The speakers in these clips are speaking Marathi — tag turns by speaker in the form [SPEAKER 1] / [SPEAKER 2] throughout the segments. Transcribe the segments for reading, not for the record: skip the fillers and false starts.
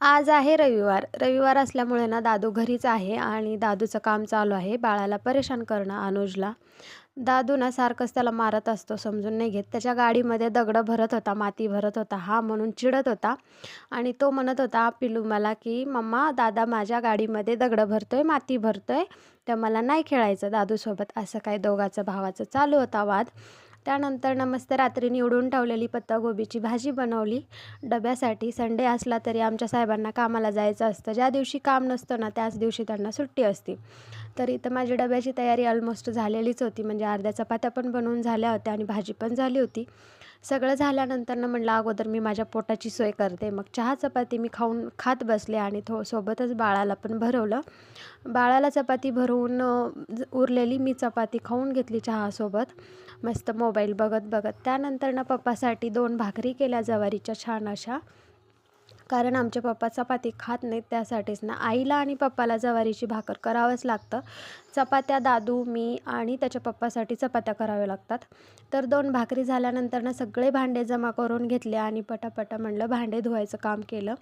[SPEAKER 1] आज आहे रविवार. रविवार असल्यामुळे ना दादू घरीच आहे आणि दादूचं काम चालू आहे बाळाला परेशान करणं अनुजला. दादू ना सारखंच त्याला मारत असतो, समजून नाही घेत. त्याच्या गाडीमध्ये दगडं भरत होता, माती भरत होता हा म्हणून चिडत होता आणि तो म्हणत होता पिलू मला, की "मम्मा दादा माझ्या गाडीमध्ये दगडं भरतोय, माती भरतोय, तर मला नाही खेळायचं दादूसोबत." असं काही दोघाचं भावाचं चालू होता वाद. त्यानंतर ना मस्त रात्री निवडून ठेवलेली पत्ताकोबीची भाजी बनवली डब्यासाठी. संडे असला तरी आमच्या साहेबांना कामाला जायचं असतं. ज्या दिवशी काम नसतं ना त्याच दिवशी त्यांना सुट्टी असते. तर इथं माझी डब्याची तयारी ऑलमोस्ट झालेलीच होती. म्हणजे अर्ध्या चपात्या पण बनवून झाल्या होत्या आणि भाजी पण झाली होती. सगळं झाल्यानंतर म्हटलं अगोदर मी माझ्या पोटाची सोय करते. मग चहा चपाती मी खात बसले आणि सोबतच बाळाला पण भरवलं. बाळाला चपाती भरवून उरलेली मी चपाती खाऊन घेतली चहासोबत. मस्त मोबाईल बघत बघत. त्यानंतर पप्पासाठी 2 भाकरी केल्या ज्वारीच्या छान अशा. कारण आमचे पप्पा चपाती खात नाहीत, त्यासाठीच ना आईला आणि पप्पाला ज्वारीची भाकर करावंच लागतं. चपात्या दादू, मी आणि त्याच्या पप्पासाठी चपात्या कराव्या लागतात. तर 2 भाकरी झाल्यानंतर सगळे भांडे जमा करून घेतले आणि पटापटा म्हणलं भांडे धुवायचं काम केलं.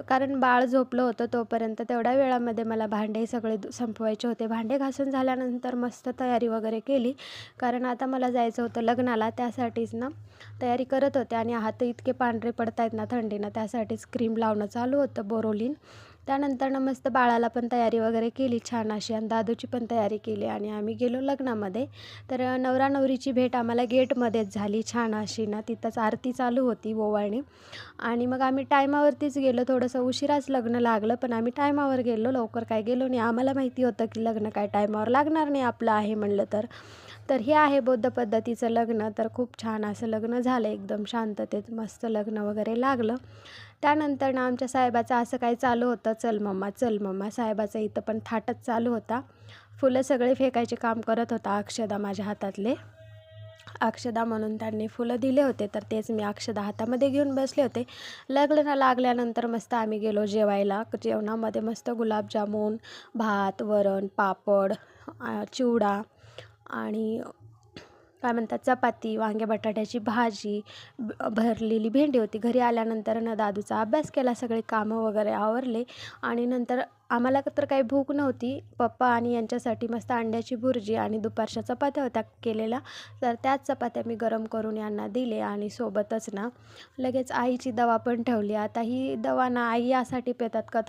[SPEAKER 1] कारण बाळ झोपलं होतं तोपर्यंत तेवढ्या वेळामध्ये मला भांडे सगळे संपवायचे होते. भांडे घासून झाल्यानंतर मस्त तयारी वगैरे केली. कारण आता मला जायचं होतं लग्नाला, त्यासाठीच ना तयारी करत होते आणि हात इतके पांढरे पडत आहेत ना थंडीनं, त्यासाठीच क्रीम लावणं चालू होतं बोरोलिन. त्यानंतर मस्त बाळाला पण तयारी वगैरे केली छान अशी आणि दादूची पण तयारी केली आणि आम्ही गेलो लग्नामध्ये. तर नवरा नवरीची भेट आम्हाला गेटमध्येच झाली छान अशी ना. तिथंच आरती चालू होती ओवाळणी आणि मग आम्ही टायमावरतीच गेलो. थोडंसं उशिराच लग्न लागलं पण आम्ही टायमावर गेलो, लवकर काय गेलो नाही. आम्हाला माहिती होतं की लग्न काय टायमावर लागणार नाही आपलं आहे म्हणलं तर. तर हे आहे बौद्ध पद्धतीचं लग्न. तर खूप छान असं लग्न झालं, एकदम शांततेत मस्त लग्न वगैरे लागलं. त्यानंतर आमच्या साहेबाचं असं काही चालू होतं, चल मम्मा चल मम्मा. साहेबाचा इथं पण थाटच चालू होता. फुलं सगळे फेकायचे काम करत होता अक्षदा माझ्या हातातले. अक्षदा म्हणून त्यांनी फुलं दिले होते, तर तेच मी अक्षदा हातामध्ये घेऊन बसले होते. लग्न लागल्यानंतर मस्त आम्ही गेलो जेवायला. जेवणामध्ये मस्त गुलाबजामुन, भात, वरण, पापड, चिवडा आणि काय म्हणतात चपाती, वांग्या बटाट्याची भाजी, भरलेली भेंडी होती. घरी आल्यानंतर दादूचा अभ्यास केला, सगळे कामं वगैरे आवरले आणि नंतर आम्हाला तर काही भूक नव्हती. पप्पा आणि यांच्यासाठी मस्त अंड्याची भुर्जी आणि दुपारच्या चपात्या होत्या केलेल्या. तर त्याच चपात्या मी गरम करून यांना दिले आणि सोबतच लगेच आईची दवा पण ठेवली. आता ही दवा आई यासाठी पितात का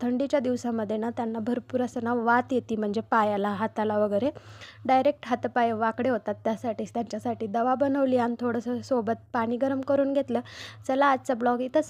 [SPEAKER 1] थंडीच्या दिवसामध्ये त्यांना भरपूर असं वात येते, म्हणजे पायाला, हाताला वगैरे डायरेक्ट हातपाय वाकडे होतात. त्यासाठीच त्यांच्यासाठी दवा बनवली आणि थोडंसं सोबत पाणी गरम करून घेतलं. चला आजचा ब्लॉग इथंच